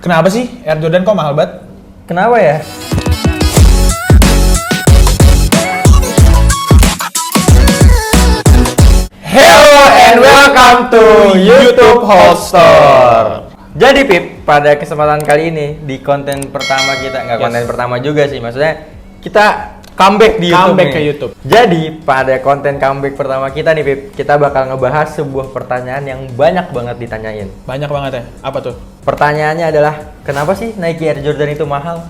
Kenapa sih Air Jordan kok mahal banget? Kenapa ya? Hello and welcome to YouTube Holster. Jadi Pip, pada kesempatan kali ini di konten pertama kita, nggak konten pertama juga sih, maksudnya kita comeback di YouTube. Comeback nih. ke YouTube. Jadi pada konten comeback pertama kita nih Pip, kita bakal ngebahas sebuah pertanyaan yang banyak banget ditanyain. Banyak banget ya. Apa tuh? Pertanyaannya adalah, kenapa sih Nike Air Jordan itu mahal?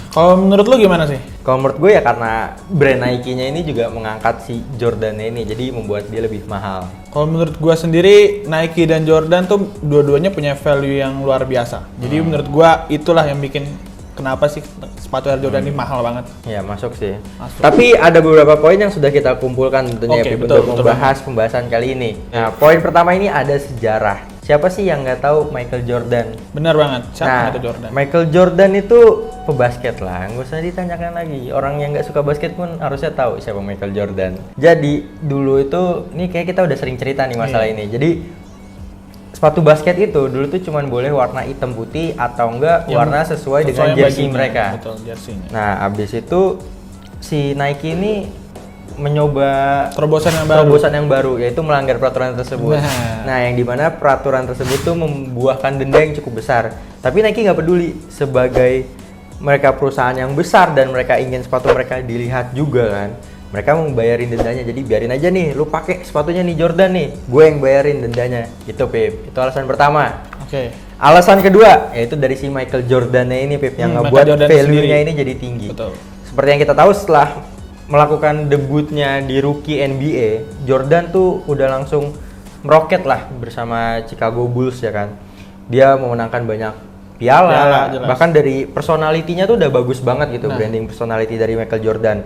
Kalau menurut lu gimana sih? Kalau menurut gue ya karena brand Nike-nya ini juga mengangkat si Jordan-nya ini, jadi membuat dia lebih mahal. Kalau menurut gua sendiri Nike dan Jordan tuh dua-duanya punya value yang luar biasa. Jadi menurut gua itulah yang bikin kenapa sih sepatu Air Jordan ini mahal banget. Ya masuk sih. Masuk. Tapi ada beberapa poin yang sudah kita kumpulkan tentunya Oke, Pip, betul, untuk betul membahas pembahasan kali ini. Nah, poin pertama ini ada sejarah. Siapa sih yang nggak tahu Michael Jordan? Benar banget. Siapa Nah, itu Jordan? Michael Jordan itu pebasket lah, nggak usah ditanyakan lagi. Orang yang nggak suka basket pun harusnya tahu siapa Michael Jordan. Jadi dulu itu, ini kayak kita udah sering cerita nih masalah ini. Jadi sepatu basket itu dulu tuh cuman boleh warna hitam putih atau enggak warna sesuai dengan yang jersey bajunya. mereka. Betul, jersey-nya. Nah, abis itu si Nike ini mencoba Terobosan yang baru yaitu melanggar peraturan tersebut. Nah, yang dimana peraturan tersebut tuh membuahkan denda yang cukup besar. Tapi Nike nggak peduli, sebagai mereka perusahaan yang besar dan mereka ingin sepatu mereka dilihat juga kan. Mereka mau bayarin dendanya, jadi biarin aja nih, lu pakai sepatunya nih Jordan nih, gue yang bayarin dendanya. Itu Pip, itu alasan pertama. Oke. Alasan kedua yaitu dari si Michael Jordan-nya ini Pip yang Michael ngebuat Jordan value-nya sendiri. ini jadi tinggi. Betul. Seperti yang kita tahu setelah melakukan debutnya di rookie NBA, Jordan tuh udah langsung meroket lah bersama Chicago Bulls ya kan. Dia memenangkan banyak piala, Jelas. bahkan dari personality-nya tuh udah bagus banget gitu, branding personality dari Michael Jordan.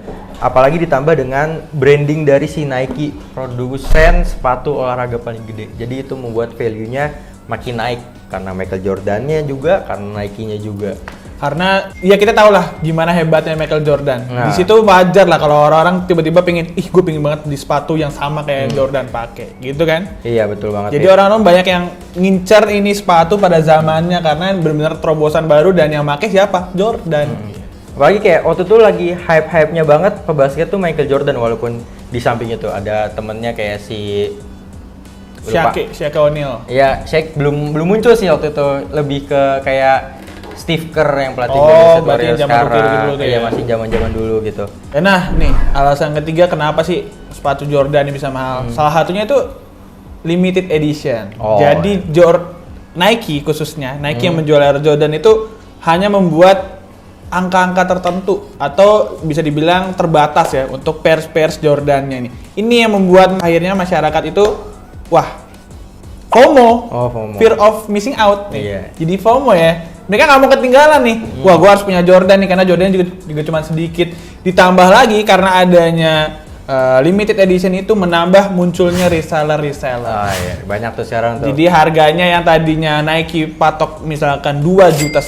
Apalagi ditambah dengan branding dari si Nike, produsen sepatu olahraga paling gede. Jadi itu membuat value-nya makin naik karena Michael Jordan-nya juga, karena Nike-nya juga. Karena ya kita tahu lah gimana hebatnya Michael Jordan. Nah. Di situ wajar lah kalau orang-orang tiba-tiba pengen, gue pengen banget di sepatu yang sama kayak Jordan pakai, gitu kan? Iya betul banget. Jadi Pip. orang-orang banyak yang ngincer ini sepatu pada zamannya karena benar-benar terobosan baru dan yang pakai siapa? Jordan. Apalagi kayak waktu itu lagi hype-hype-nya banget pebasket tuh Michael Jordan, walaupun di samping itu ada temennya kayak si Shaquille O'Neal. Iya, Shaq belum muncul sih waktu itu, lebih ke kayak Steve Kerr yang pelatih Oh, Golden State berarti Warriors zaman rookie sekarang. dulu tuh Iya, ya. masih zaman-zaman dulu gitu. Nah, nih alasan ketiga kenapa sih sepatu Jordan ini bisa mahal? Salah satunya itu limited edition. Oh. Jadi Nike khususnya, Nike yang menjual Air Jordan itu hanya membuat angka-angka tertentu atau bisa dibilang terbatas ya untuk pairs Jordannya ini. Ini yang membuat akhirnya masyarakat itu FOMO, Oh, FOMO. fear of missing out nih. Iya. Jadi FOMO ya. Mereka nggak mau ketinggalan nih. Wah, gue harus punya Jordan nih karena Jordan juga cuma sedikit. Ditambah lagi karena adanya limited edition itu menambah munculnya reseller. Ah iya, banyak tuh sekarang tuh. Jadi harganya yang tadinya Nike patok misalkan 2,5 juta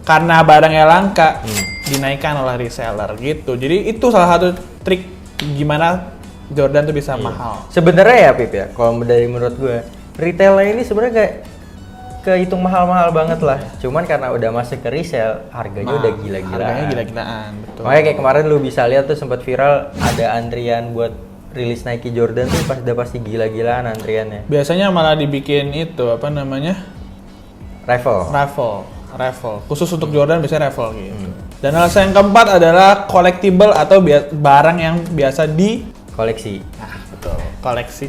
karena barangnya langka dinaikkan oleh reseller gitu. Jadi itu salah satu trik gimana Jordan tuh bisa mahal. Sebenarnya ya Pip ya, kalau dari menurut gue, retailnya ini sebenarnya kayak kehitung mahal-mahal banget lah. Cuman karena udah masuk ke resell, harganya udah gila-gilaan. Harganya gila-gilaan, betul. Makanya kayak kemarin lu bisa lihat tuh sempat viral ada antrian buat rilis Nike Jordan tuh udah pasti gila-gilaan antriannya. Biasanya malah dibikin itu apa namanya? Raffle. Khusus untuk Jordan biasanya raffle gitu. Dan alasan yang keempat adalah collectible atau barang yang biasa di Koleksi. betul, koleksi.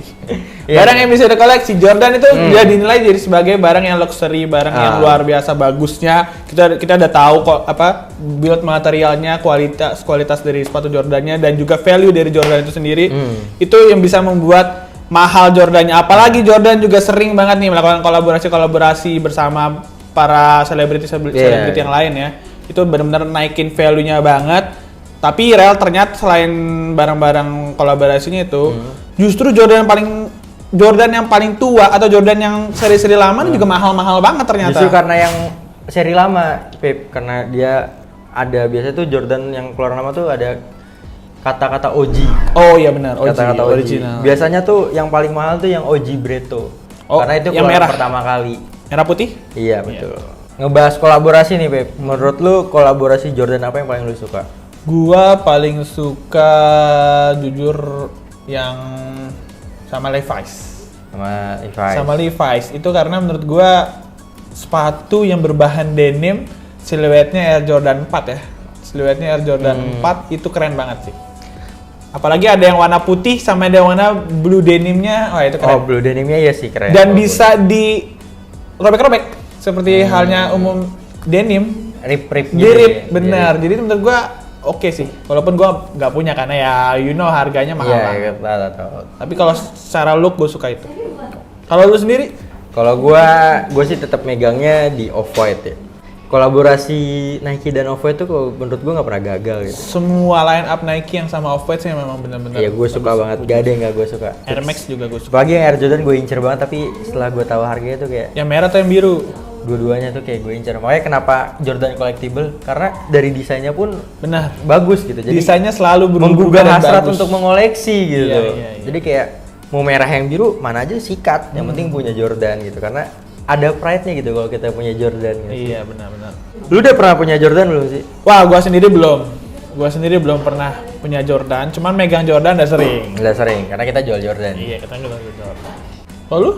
Iya. Barang yang bisa dikoleksi. Jordan itu dia dinilai jadi sebagai barang yang luxury, barang yang luar biasa bagusnya. Kita udah tahu kok apa build materialnya, kualitas dari sepatu Jordannya dan juga value dari Jordan itu sendiri. Itu yang bisa membuat mahal Jordannya. Apalagi Jordan juga sering banget nih melakukan kolaborasi bersama para selebriti yang lain ya. Itu benar-benar naikin value-nya banget. Tapi real ternyata selain barang-barang kolaborasinya itu, justru Jordan yang paling tua atau Jordan yang seri-seri lama juga mahal-mahal banget ternyata. Justru karena yang seri lama, Pip, karena dia ada biasanya tuh Jordan yang keluar lama tuh ada kata-kata OG. Oh iya benar, OG, Kata-kata OG. original. Biasanya tuh yang paling mahal tuh yang OG Breto. Oh, Karena itu yang keluar merah. pertama kali. Merah putih? Iya, betul. ngebahas kolaborasi nih Beb. Menurut lu kolaborasi Jordan apa yang paling lu suka? Gua paling suka jujur yang sama Levi's. Sama Levi's itu karena menurut gua sepatu yang berbahan denim, siluetnya Air Jordan 4 ya. Siluetnya Air Jordan 4 itu keren banget sih. Apalagi ada yang warna putih sama ada yang warna blue denimnya, wah itu keren. Oh, blue denimnya ya sih keren. Dan bisa di robek-robek seperti halnya umum denim. Rip-rip gitu. Dirip, benar. Jadi menurut gua oke sih. Walaupun gua nggak punya karena ya harganya mahal banget. Iya, tahu. Tapi kalau secara look gua suka itu. Kalau lu sendiri? Kalau gua sih tetap megangnya di Off-White ya. Kolaborasi Nike dan Off-White tuh menurut gue nggak pernah gagal gitu. Semua line up Nike yang sama Off-White sih memang benar-benar. Iya, gue suka banget. Gak ada yang nggak gue suka. Air Max juga gue suka. Apalagi yang Air Jordan gue incer banget, tapi setelah gue tahu harganya tuh kayak yang merah atau yang biru? Dua-duanya tuh kayak gue incer. Makanya kenapa Jordan collectible? Karena dari desainnya pun benar bagus gitu. Jadi desainnya selalu menggugah hasrat untuk mengoleksi gitu. Iya. Jadi kayak mau merah yang biru mana aja sikat. Yang penting punya Jordan gitu. Karena ada pride-nya gitu kalau kita punya Jordan gitu. Iya, benar-benar. Lu udah pernah punya Jordan belum sih? Wah, gua sendiri belum pernah punya Jordan, cuman megang Jordan udah sering. Udah sering, karena kita jual Jordan. Iya, kita jual Jordan. Kalau lu?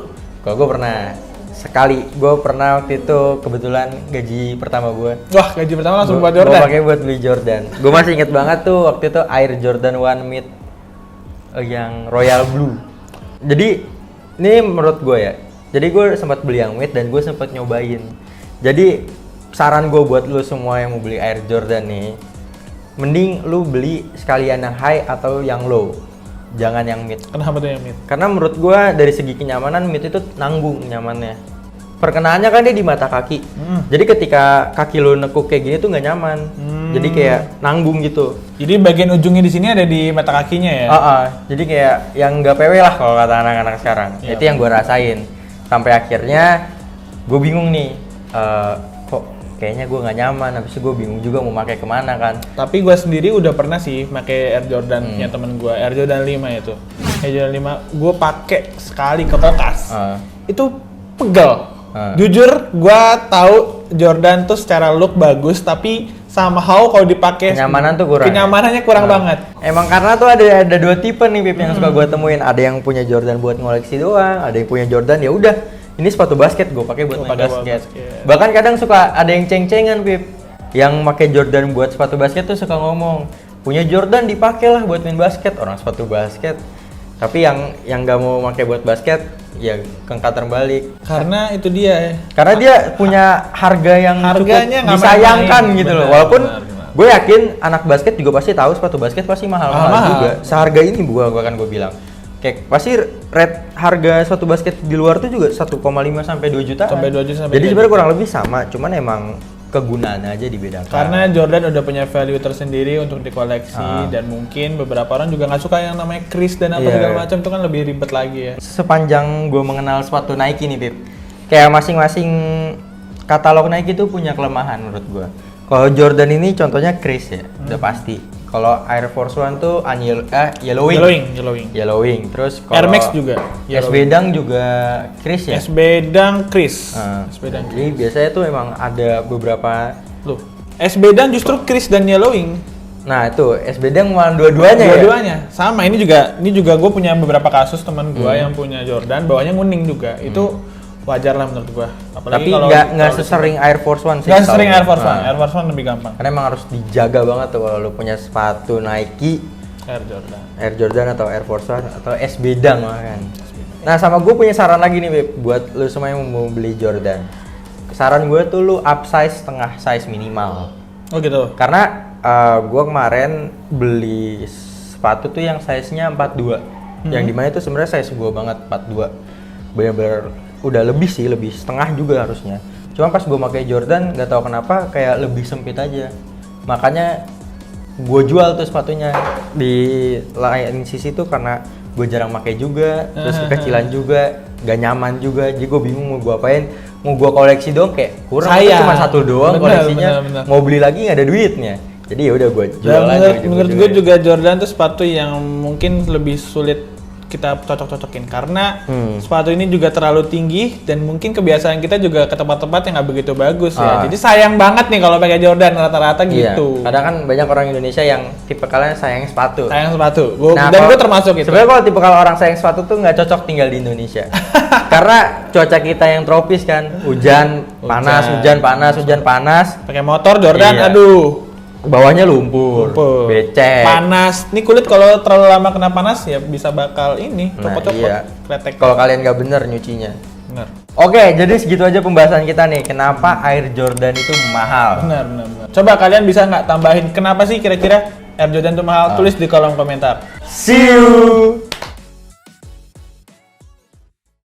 Kalau gue pernah sekali, gue pernah waktu itu kebetulan gaji pertama gue. Wah, gaji pertama langsung buat Jordan? Gue pakai buat beli Jordan. Gue masih inget banget tuh waktu itu Air Jordan 1 Mid yang Royal Blue. Jadi, ini menurut gue ya, jadi gue sempat beli yang mid dan gue sempat nyobain. Jadi saran gue buat lu semua yang mau beli Air Jordan nih, mending lu beli sekalian yang high atau yang low, jangan yang mid. Kenapa tuh yang mid? Karena menurut gue dari segi kenyamanan mid itu nanggung nyamannya. Perkenaannya kan dia di mata kaki. Jadi ketika kaki lu nekuk kayak gini tuh nggak nyaman. Jadi kayak nanggung gitu. Jadi bagian ujungnya di sini ada di mata kakinya ya? Jadi kayak yang nggak PW lah kalau kata anak-anak sekarang. Ya, itu yang gue rasain. Sampai akhirnya gue bingung nih, kok kayaknya gue nggak nyaman. Habis itu gue bingung juga mau pakai kemana kan. Tapi gue sendiri udah pernah sih pakai Air Jordan-nya temen gue, Air Jordan 5 itu. Air Jordan 5 gue pakai sekali ke Kokas. Itu pegel. Jujur gue tahu Jordan tuh secara look bagus, tapi somehow kalau dipakai kenyamanan tuh kurang. Kenyamanannya kurang banget. Emang karena tuh ada dua tipe nih Pip yang suka gue temuin. Ada yang punya Jordan buat ngoleksi doang, ada yang punya Jordan ya udah ini sepatu basket gue pakai buat main basket. Bahkan kadang suka ada yang ceng-cengan Pip, yang pakai Jordan buat sepatu basket tuh suka ngomong punya Jordan dipakai lah buat main basket, orang sepatu basket. Tapi yang nggak mau pakai buat basket ya kengkat terbalik. Karena itu dia ya. Karena dia punya harga yang harganya cukup disayangkan gitu loh. Walaupun gue yakin anak basket juga pasti tahu sepatu basket pasti mahal juga. Seharga ini gue bilang. Kayak pasti rate harga sepatu basket di luar tuh juga 1,5 sampai 2 juta. Jadi sebenarnya kurang lebih sama, cuman emang kegunaannya aja dibedakan. Karena Jordan udah punya value tersendiri untuk dikoleksi dan mungkin beberapa orang juga nggak suka yang namanya crease dan apa segala macam, itu kan lebih ribet lagi ya. Sepanjang gue mengenal sepatu Nike nih Pip, kayak masing-masing katalog Nike tuh punya kelemahan menurut gue. Kalau Jordan ini contohnya crease ya, udah pasti. Kalau Air Force One tuh yellowing. Terus kalau Air Max juga. SB Dunk juga crease ya. SB Dunk crease. Jadi biasanya tuh emang ada beberapa. Loh, SB Dunk justru crease dan yellowing. Nah itu SB Dunk malah dua-duanya ya. Dua-duanya. Sama, ini juga gue punya beberapa kasus teman gue yang punya Jordan, bawahnya kuning juga. Itu wajar lah menurut gua. Apalagi tapi nggak sesering Air Force One sih. Nggak sesering Air Force One. Air Force One lebih gampang. Karena emang harus dijaga banget tuh kalau lu punya sepatu Nike, Air Jordan atau Air Force One atau SB Dunk kan. Nah sama gue punya saran lagi nih Beb, buat lu semua yang mau beli Jordan. Saran gue tuh lu upsize setengah size minimal. Oh gitu. Karena gue kemarin beli sepatu tuh yang size-nya 42. Yang dimana itu sebenarnya size gue banget 42. Bener-bener udah lebih setengah juga harusnya. Cuma pas gue pakai Jordan nggak tahu kenapa kayak lebih sempit aja. Makanya gue jual tuh sepatunya di lain sisi tuh karena gue jarang pakai juga, terus kekecilan juga, nggak nyaman juga. Jadi gue bingung mau gue apain. Mau gue koleksi dong kayak kurang, cuma satu doang koleksinya. Bener. Mau beli lagi nggak ada duitnya. Jadi ya udah gue jual aja. Menurut gue juga Jordan tuh sepatu yang mungkin lebih sulit kita cocok-cocokin karena sepatu ini juga terlalu tinggi dan mungkin kebiasaan kita juga ke tempat-tempat yang nggak begitu bagus ya. Jadi sayang banget nih kalau pakai Jordan rata-rata gitu. Kadang kan banyak orang Indonesia yang tipe kalian sayang sepatu. Sayang sepatu. Dan kalau- gue termasuk itu. Sebenarnya kalau tipe kalau orang sayang sepatu tuh nggak cocok tinggal di Indonesia. Karena cuaca kita yang tropis kan, hujan, panas, hujan, panas, hujan, panas. Pakai motor Jordan, Iya. aduh. Bawahnya lumpur, becek, panas. Nih kulit kalau terlalu lama kena panas ya bisa bakal ini copot-copot, iya. kretek. Kalau kalian nggak bener nyucinya. Benar. Oke, jadi segitu aja pembahasan kita nih. Kenapa Air Jordan itu mahal? Benar. Coba kalian bisa nggak tambahin kenapa sih kira-kira Air Jordan itu mahal? Tulis di kolom komentar. See you.